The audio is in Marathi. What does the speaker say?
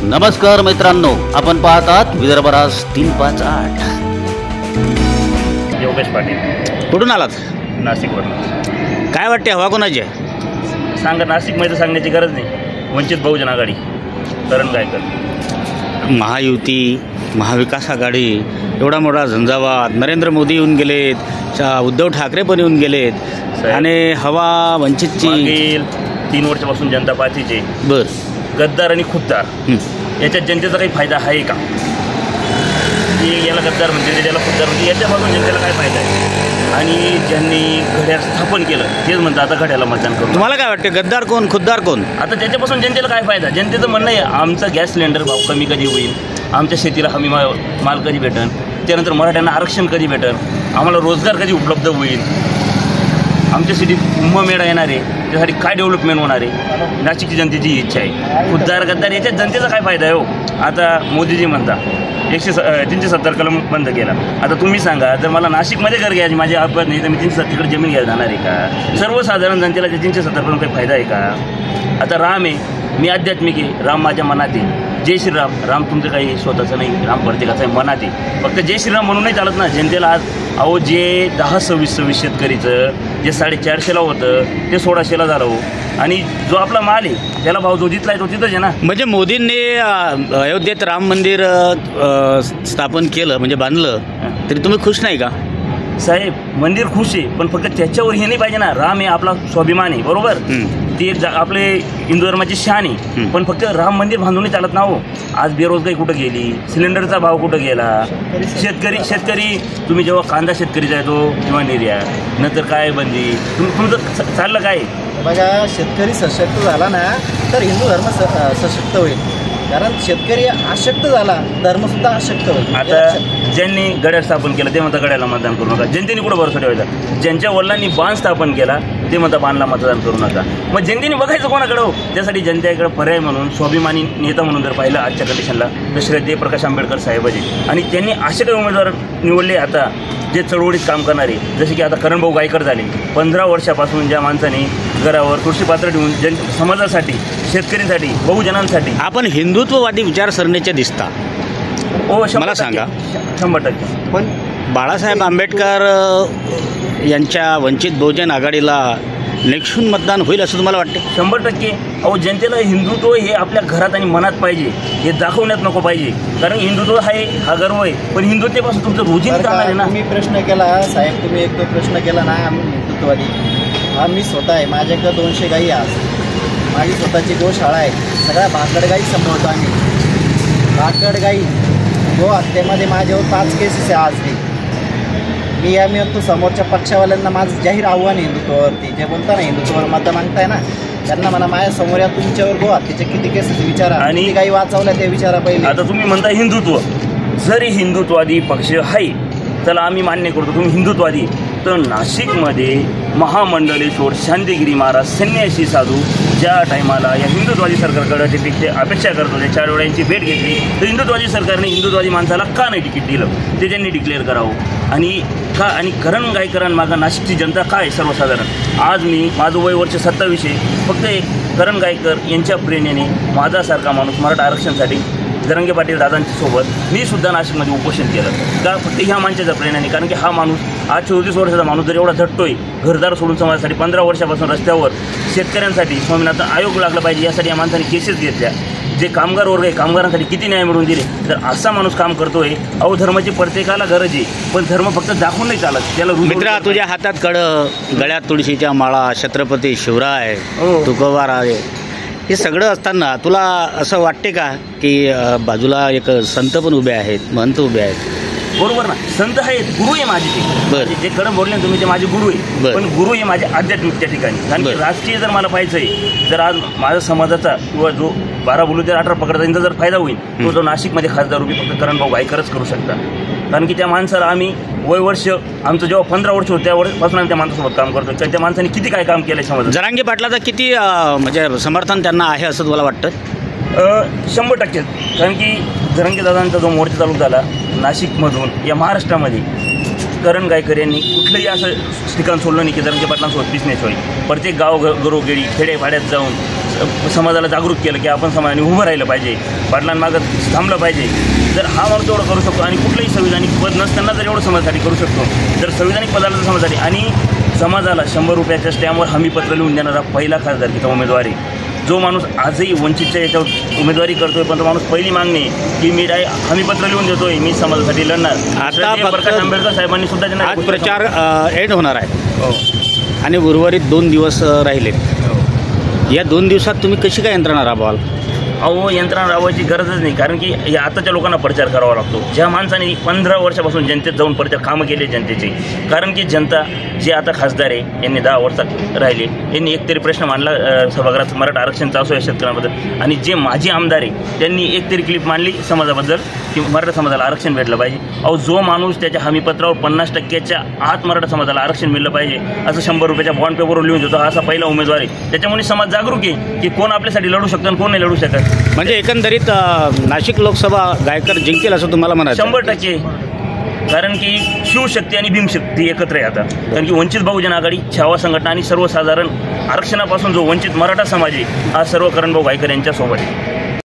नमस्कार मित्रांनो, आपण पाहतात विदर्भराज 358. योगेश पाटील. कुठून आलात? नाशिकवरून. काय वाटते, हवा कोणाची आहे? सांगा. नाशिकमध्ये सांगण्याची गरज नाही. वंचित बहुजन आघाडी, करण गायकर. महायुती, महाविकास आघाडी, एवढा मोठा झंझावात. नरेंद्र मोदी येऊन गेलेत, उद्धव ठाकरे पण येऊन गेलेत आणि हवा वंचितची. मागील 3 वर्षापासून जनता पार्टीचे गद्दार आणि खुद्दार याच्यात जनतेचा काही फायदा आहे का? की याला गद्दार म्हणते, त्याला खुद्दार म्हणते, याच्यापासून जनतेला काय फायदा आहे? आणि ज्यांनी घड्याळ स्थापन केलं तेच म्हणतात आता घड्याला मतदान करू. तुम्हाला काय वाटते, गद्दार कोण, खुद्दार कोण? आता त्याच्यापासून जनतेला काय फायदा? जनतेचं म्हणणं आहे आमचा गॅस सिलेंडर भाव कमी कधी होईल, आमच्या शेतीला हमी माल कधी भेटेल, त्यानंतर मराठ्यांना आरक्षण कधी भेटेल, आम्हाला रोजगार कधी उपलब्ध होईल, आमच्या सिटीत कुंभमेळा येणार आहे, त्यासाठी काय डेव्हलपमेंट होणार आहे, नाशिकची जनतेची इच्छा आहे. खुद्दार गद्दार याच्यात जनतेचा काय फायदा आहे हो? आता मोदीजी म्हणता 370 कलम बंद केला. आता तुम्ही सांगा, जर मला नाशिकमध्ये घर घ्यायची माझी अपघात नाही तर मी 370 जमीन घ्यायला जाणार आहे का? सर्वसाधारण जनतेला त्या 370 कलम काही फायदा आहे का? आता राम आहे, मी आध्यात्मिक आहे, राम माझ्या मनात आहे. जय श्रीराम. राम तुमचं काही स्वतःचं नाही, राम प्रत्येकाचं आहे, मनात आहे. फक्त जय श्रीराम म्हणून नाही चालत ना. जनतेला आज अहो जे 10-26 शेतकरीचं जे 450ला होतं ते 1600ला झालं हो. आणि जो आपला माल आहे त्याला भाव जो जिथला आहे तो तिथंच आहे ना. म्हणजे मोदींनी अयोध्येत राम मंदिर स्थापन केलं, म्हणजे बांधलं, तरी तुम्ही खुश नाही का? साहेब, मंदिर खुश आहे, पण फक्त त्याच्यावर हे नाही पाहिजे ना. राम हे आपला स्वाभिमान आहे, बरोबर. ते आपले हिंदू धर्माची शान आहे, पण फक्त राम मंदिर बांधून नाही चालत ना हो. आज बेरोजगारी कुठं गेली, सिलेंडरचा भाव कुठं गेला, शेतकरी तुम्ही जेव्हा कांदा शेतकरीचा येतो किंवा निर्यात, नंतर काय बंदी, तुमचं चाललं काय? बघा, शेतकरी सशक्त झाला ना तर हिंदू धर्म सशक्त होईल. कारण शेतकरी अशक्त झाला, धर्मसुद्धा अशक्त होईल. आता ज्यांनी गड्याळ स्थापन केलं ते म्हणता गड्याला मतदान करू नका. जनतेने कुठं भरोसा ठेवायचा? ज्यांच्या वडिलांनी बाण स्थापन केला ते म्हणता बाणला मतदान करू नका. मग जनतेने बघायचं कोणाकडे हो? त्यासाठी जनतेकडे पर्याय म्हणून, स्वाभिमानी नेता म्हणून जर पाहिलं आजच्या कंडिशनला तर श्रद्धेय प्रकाश आंबेडकर साहेबाजी. आणि त्यांनी असे काही उमेदवार निवडले आता जे चळवळीत काम करणारे, जसे की आता करणभाऊ गायकर झाले. 15 वर्षापासून ज्या माणसाने घरावर तुळशीपात्र ठेवून समाजासाठी, शेतकऱ्यांसाठी, बहुजनांसाठी. आपण हिंदुत्ववादी विचारसरणीचे दिसता हो, मला सांगा. 100%. पण बाळासाहेब आंबेडकर यांच्या वंचित बहुजन आघाडीला निक्षून मतदान होईल असं तुम्हाला वाटते? 100%. अहो, जनतेला हिंदुत्व हे आपल्या घरात आणि मनात पाहिजे, हे दाखवण्यात नको पाहिजे. कारण हिंदुत्व हा गर्व आहे, पण हिंदुत्वापासून तुमचं रोजीन करणार आहे ना. तुम्ही प्रश्न केला साहेब, तुम्ही एक प्रश्न केला ना, आम्ही हिंदुत्ववादी. मी स्वतः आहे, माझ्याकडे 200 गाई आज, माझी स्वतःची गोशाळा आहे. सगळ्या भाकड गाई सांभाळतो आम्ही. भाकड गाई गो हत्येमध्ये माझ्यावर 5 केसेस आहे आज बी. मी म्हणतो समोरच्या पक्षावाल्यांना माझं जाहीर आव्हान आहे हिंदुत्वावरती. जे बोलता ना हिंदुत्वावर मतं मागताय ना, त्यांना म्हणा माझ्यासमोर या तुमच्यावर गो हत्येचे किती केसेस विचारा आणि गाई वाचवल्या ते विचारा पहिले. आता तुम्ही म्हणता हिंदुत्व, जरी हिंदुत्वादी पक्ष आहे त्याला आम्ही मान्य करतो, तुम्ही हिंदुत्वादी. तर नाशिकमध्ये महामंडलेश्वर शांतिगिरी महाराज संन्यासी साधू ज्या टायमाला या हिंदुत्वादी सरकारकडे अपेक्षा करतो, त्या 4 वेळांची भेट घेतली, तर हिंदुत्वादी सरकारने हिंदुत्वादी माणसाला का नाही तिकीट दिलं ते त्यांनी डिक्लेअर करावं. आणि करण गायकरांमागं नाशिकची जनता काय सर्वसाधारण. आज माझं वय वर्ष 27 आहे, फक्त एक करण गायकर यांच्या प्रेरणेने माझासारखा माणूस मराठा आरक्षणासाठी जरांगे पाटील दादांच्या सोबत मी सुद्धा नाशिकमध्ये उपोषण केलं का? फक्त ह्या माणसाच्या प्रेरणेने. कारण की हा माणूस आज 34 वर्षाचा माणूस जर एवढा झटतोय घरदार सोडून समाजासाठी, 15 वर्षापासून रस्त्यावर शेतकऱ्यांसाठी स्वामीनाथन आयोग लागला पाहिजे यासाठी या माणसाने केसेस घेतल्या. जे कामगार वर्ग आहे कामगारांसाठी किती न्याय मिळवून दिले. तर असा माणूस काम करतोय. अहो, धर्माची प्रत्येकाला गरज आहे, पण धर्म फक्त दाखवून नाही चालत. त्याला मित्रा, तुझ्या हातात कडं, गळ्यात तुळशीच्या माळा, छत्रपती शिवराय, तुकोबा आहे, हे सगळं असताना तुला असं वाटते का की बाजूला एक संत पण उभे आहेत, महंत उभे आहेत? बरोबर ना, संत आहेत, गुरु आहे माझे ते. जे कडं बोलले तुम्ही ते माझे गुरु आहे, पण गुरु हे माझे आध्यात्मिक त्या ठिकाणी. कारण की राजकीय जर मला पाहायचं आहे, जर आज माझ्या समाजाचा किंवा जो 12 बोलू ते 18 पकडता त्यांचा जर फायदा होईल, तो जो नाशिकमध्ये खासदार उभी फक्त करणभाऊ गायकरच करू शकतात. कारण की त्या माणसाला आम्ही वय वर्ष आमचं जेव्हा 15 वर्ष होतं त्यावेळेपासून आम्ही त्या माणसासोबत काम करतो. तर त्या माणसाने किती काय काम केलं समाजात. जरांगे पाटलाचं किती म्हणजे समर्थन त्यांना आहे असं तुम्हाला वाटतं? 100%. कारण की जरांगे दादांचा जो मोर्चा चालू झाला नाशिकमधून या महाराष्ट्रामध्ये, करण गायकर यांनी कुठलंही असं ठिकाण सोडलं नाही की जरांगे पाटलांसोबत बिझनेस होईल. प्रत्येक गाव घरोघरी खेडेपाड्यात जाऊन समाजाला जागरूक केलं की आपण समाजाने उभं राहिलं पाहिजे, पाटलांमागं थांबलं पाहिजे. जर हा माणूस एवढं करू शकतो आणि कुठलंही संविधानिक पद नसताना जर एवढं समाजासाठी करू शकतो, तर संविधानिक पदाला जर समाजासाठी आणि समाजाला 100 रुपयाच्या स्टॅम्पवर हमीपत्र लिहून देणारा पहिला खासदारकीचा उमेदवार आहे. जो माणूस आजही वंचितच्या याच्यावर उमेदवारी करतोय, पण तो माणूस पहिली मागणी की मी हमीपत्र लिहून देतोय, मी समाजासाठी लढणार. आता प्रकाश आंबेडकर साहेबांनी सुद्धा त्यांना आज प्रचार एंड होणार आहे हो आणि उर्वरित 2 दिवस राहिलेत. या 2 दिवसात तुम्ही कशी काय यंत्रणा राबवाल? अहो, यंत्रणा राबवायची गरजच नाही, कारण की या आताच्या लोकांना प्रचार करावा लागतो. ज्या माणसाने 15 वर्षापासून जनतेत जाऊन प्रचार कामं केले जनतेचे, कारण की जनता जे आता खासदार आहे यांनी 10 वर्षात राहिले, यांनी एकतरी प्रश्न मांडला सभागृहात मराठा आरक्षणचा असो या शेतकऱ्यांबद्दल, आणि जे माजी आमदार आहे त्यांनी एकतरी क्लिप मांडली समाजाबद्दल की मराठा समाजाला आरक्षण भेटलं पाहिजे. अहो, जो माणूस त्याच्या हमीपत्रावर 50% आत मराठा समाजाला आरक्षण मिळलं पाहिजे असं 100 रुपयाच्या बॉन्ड पेपरवर लिहून देतो, हा असा पहिला उमेदवार आहे. त्याच्यामुळे समाज जागरूक आहे की कोण आपल्यासाठी लढू शकतं आणि कोण नाही लढू शकत. म्हणजे एकंदरीत नाशिक लोकसभा गायकर जिंकेल असं तुम्हाला म्हणायचं? 100%. कारण की शिवशक्ती आणि भीमशक्ती एकत्र आहे आता. कारण की वंचित बहुजन आघाडी, छावा संघटना आणि सर्वसाधारण आरक्षणापासून जो वंचित मराठा समाज आहे, हा सर्व करणभाऊ गायकर यांच्यासोबत आहे.